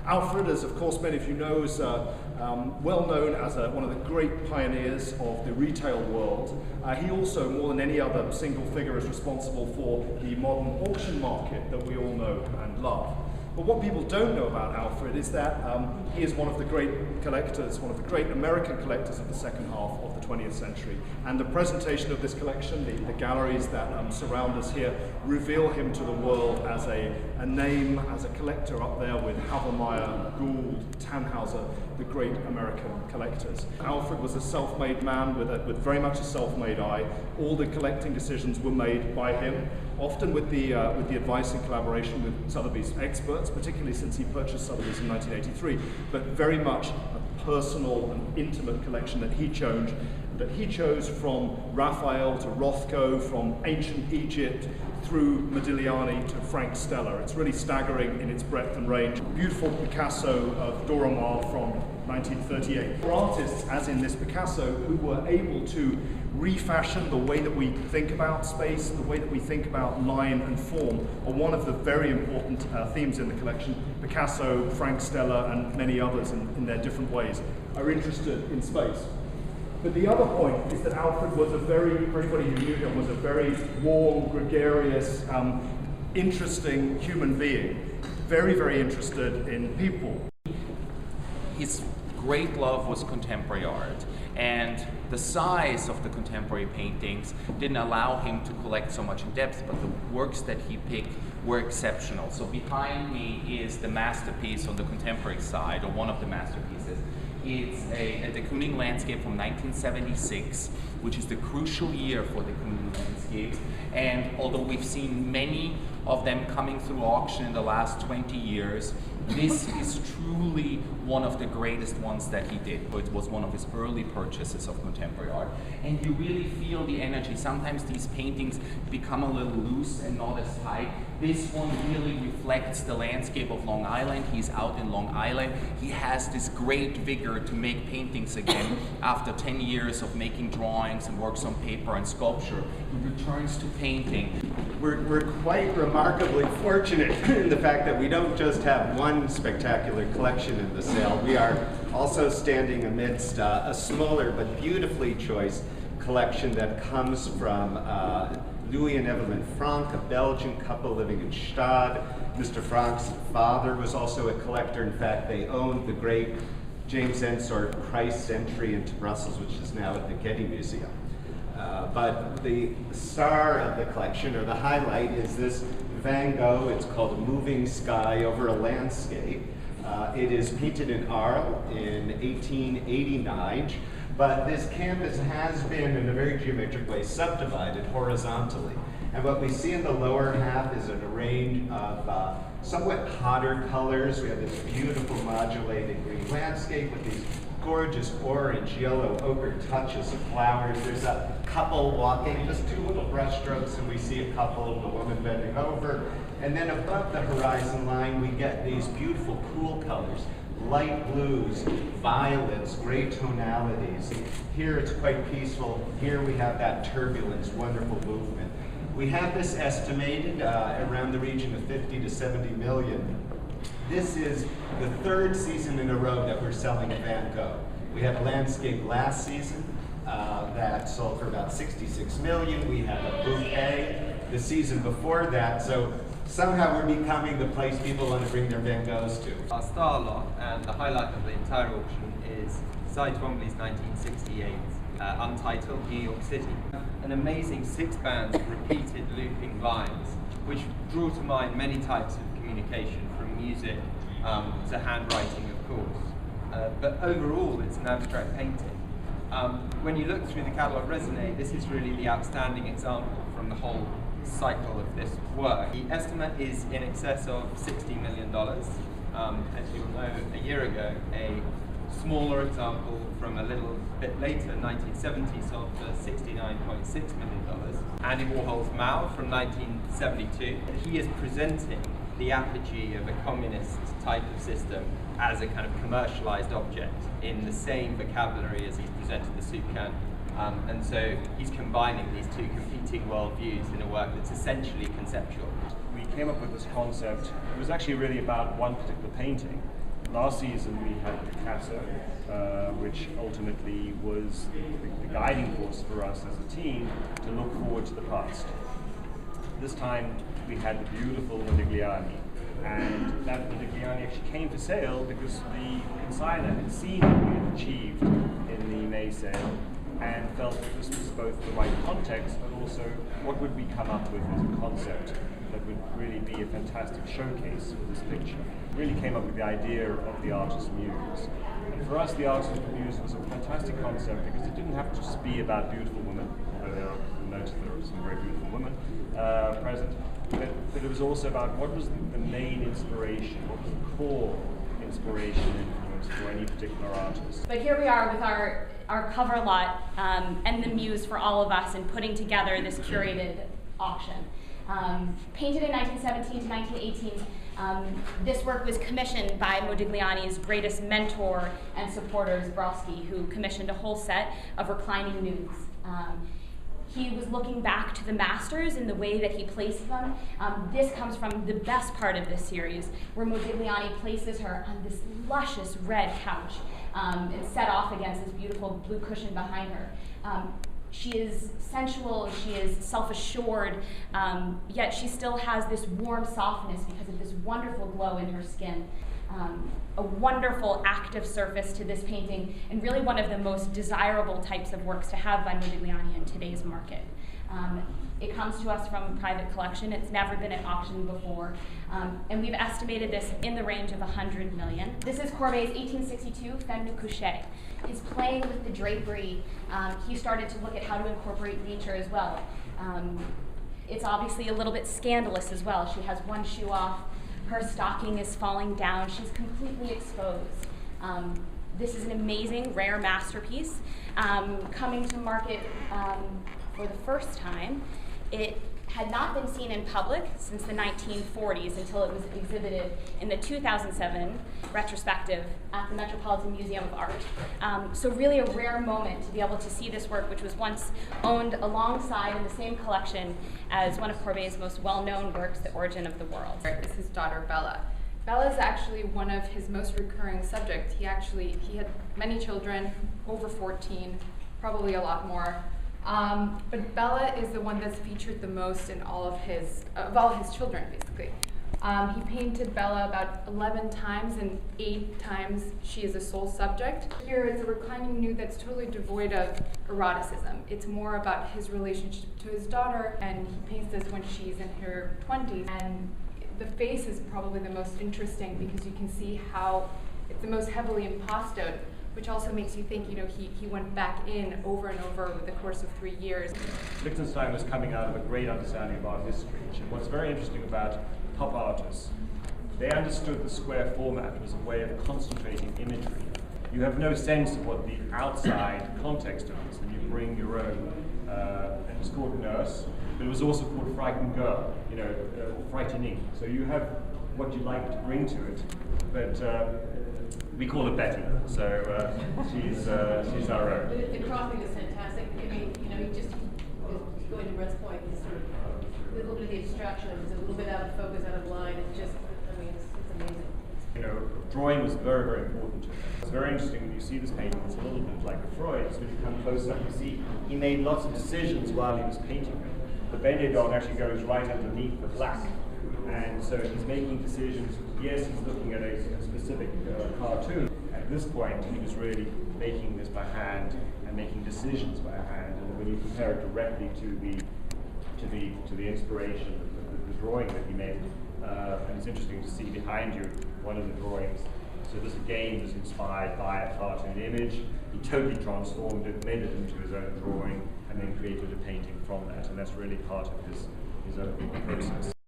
Alfred, as of course many of you know, is well known as one of the great pioneers of the retail world. He also, more than any other single figure, is responsible for the modern auction market that we all know and love. But what people don't know about Alfred is that he is one of the great collectors, one of the great American collectors of the second half of the 20th century. And the presentation of this collection, the galleries that surround us here, reveal him to the world as a name, as a collector up there with Havemeyer, Gould, Tannhauser, the great American collectors. Alfred was a self-made man with very much a self-made eye. All the collecting decisions were made by him, often with the advice and collaboration with Sotheby's experts, particularly since he purchased Sotheby's in 1983, but very much a personal and intimate collection that he chose from Raphael to Rothko, from ancient Egypt through Modigliani to Frank Stella. It's really staggering in its breadth and range. Beautiful Picasso of Dora Maar from 1938. For artists, as in this Picasso, who were able to refashion the way that we think about space, the way that we think about line and form, are one of the very important themes in the collection. Picasso, Frank Stella, and many others in their different ways are interested in space. But the other point is that Alfred was for anybody who knew him, was a very warm, gregarious, interesting human being. Very, very interested in people. His great love was contemporary art, and the size of the contemporary paintings didn't allow him to collect so much in depth, but the works that he picked were exceptional. So behind me is the masterpiece on the contemporary side, or one of the masterpieces. It's a de Kooning landscape from 1976, which is the crucial year for the Kooning landscapes. And although we've seen many of them coming through auction in the last 20 years, this is truly one of the greatest ones that he did. It was one of his early purchases of contemporary art. And you really feel the energy. Sometimes these paintings become a little loose and not as tight. This one really reflects the landscape of Long Island. He's out in Long Island. He has this great vigor to make paintings again after 10 years of making drawings and works on paper and sculpture. He returns to painting. We're quite remarkably fortunate in the fact that we don't just have one spectacular collection in the sale. We are also standing amidst a smaller but beautifully choice collection that comes from Louis and Evelyn Frank, a Belgian couple living in Stade. Mr. Frank's father was also a collector. In fact, they owned the great James Ensor Christ's entry into Brussels, which is now at the Getty Museum. But the star of the collection, or the highlight, is this Van Gogh. It's called A Moving Sky Over a Landscape. It is painted in Arles in 1889. But this canvas has been, in a very geometric way, subdivided horizontally. And what we see in the lower half is an array of somewhat hotter colors. We have this beautiful modulated green landscape with these gorgeous orange, yellow, ochre touches of flowers. There's a couple walking, just two little brush strokes, and we see a couple of the woman bending over. And then above the horizon line, we get these beautiful cool colors. Light blues, violets, gray tonalities. Here it's quite peaceful. Here we have that turbulence, wonderful movement. We have this estimated around the region of 50 to 70 million. This is the third season in a row that we're selling a Van Gogh. We had a landscape last season that sold for about 66 million. We had a bouquet the season before that. So somehow we're becoming the place people want to bring their Van Goghs to. Our star lot and the highlight of the entire auction is Cy Twombly's 1968 Untitled, New York City. An amazing 6-band repeated looping lines which draw to mind many types of communication, from music to handwriting, of course. But overall, it's an abstract painting. When you look through the catalogue raisonné, this is really the outstanding example from the whole cycle of this work. The estimate is in excess of $60 million. As you'll know, a year ago, a smaller example from a little bit later, 1970, sold for $69.6 million. Andy Warhol's Mao from 1972. He is presenting the apogee of a communist type of system as a kind of commercialized object in the same vocabulary as he's presented the soup can. And so he's combining these two competing worldviews in a work that's essentially conceptual. We came up with this concept. It was actually really about one particular painting, Last season we had Picasso, which ultimately was the guiding force for us as a team to look forward to the past. This time we had the beautiful Modigliani, and that Modigliani actually came for sale because the consignor had seen what we had achieved in the May sale and felt that this was both the right context but also what would we come up with as a concept that would really be a fantastic showcase for this picture. Really came up with the idea of the artist's muse. And for us, the artist's muse was a fantastic concept because it didn't have to just be about beautiful women, although there are some very beautiful women present, but it was also about what was the main inspiration, what was the core inspiration influence for any particular artist. But here we are with our cover lot and the muse for all of us in putting together this curated auction. Painted in 1917 to 1918, this work was commissioned by Modigliani's greatest mentor and supporter, Zbrowski, who commissioned a whole set of reclining nudes. He was looking back to the masters in the way that he placed them. This comes from the best part of this series, where Modigliani places her on this luscious red couch and set off against this beautiful blue cushion behind her. She is sensual, she is self-assured, yet she still has this warm softness because of this wonderful glow in her skin. A wonderful active surface to this painting, and really one of the most desirable types of works to have by Modigliani in today's market. It comes to us from a private collection. It's never been at auction before, and we've estimated this in the range of 100 million. This is Courbet's 1862 Femme nu couchée. He's playing with the drapery. He started to look at how to incorporate nature as well. It's obviously a little bit scandalous as well. She has one shoe off. Her stocking is falling down. She's completely exposed. This is an amazing, rare masterpiece coming to market for the first time. It had not been seen in public since the 1940s until it was exhibited in the 2007 retrospective at the Metropolitan Museum of Art. So really a rare moment to be able to see this work, which was once owned alongside in the same collection as one of Courbet's most well-known works, The Origin of the World. Is his daughter Bella. Bella is actually one of his most recurring subjects. He had many children, over 14, probably a lot more. But Bella is the one that's featured the most in all of his children, basically. He painted Bella about 11 times, and 8 times she is a sole subject. Here is a reclining nude that's totally devoid of eroticism. It's more about his relationship to his daughter, and he paints this when she's in her 20s. And the face is probably the most interesting because you can see how it's the most heavily impastoed, which also makes you think, he went back in over and over over the course of 3 years. Lichtenstein was coming out of a great understanding of art history. And what's very interesting about pop artists, they understood the square format as a way of concentrating imagery. You have no sense of what the outside context of this, and you bring your own. And it's called Nurse, but it was also called Frightened Girl, frightening. So you have what you like to bring to it, but we call her Betty, so she's our own. The cropping is fantastic. I mean, just going to Brett's point, is sort of a little bit of the abstraction. It's a little bit out of focus, out of line. It's just, it's amazing. Drawing was very, very important to him. It's very interesting when you see this painting. It's a little bit like a Freud. So when you come close up, you see he made lots of decisions while he was painting them. The Benedon actually goes right underneath the black. And so he's making decisions. Yes, he's looking at a specific cartoon. At this point, he was really making this by hand and making decisions by hand. And when you compare it directly to the inspiration, the drawing that he made, and it's interesting to see behind you one of the drawings. So this again was inspired by a cartoon image. He totally transformed it, made it into his own drawing, and then created a painting from that. And that's really part of his own process.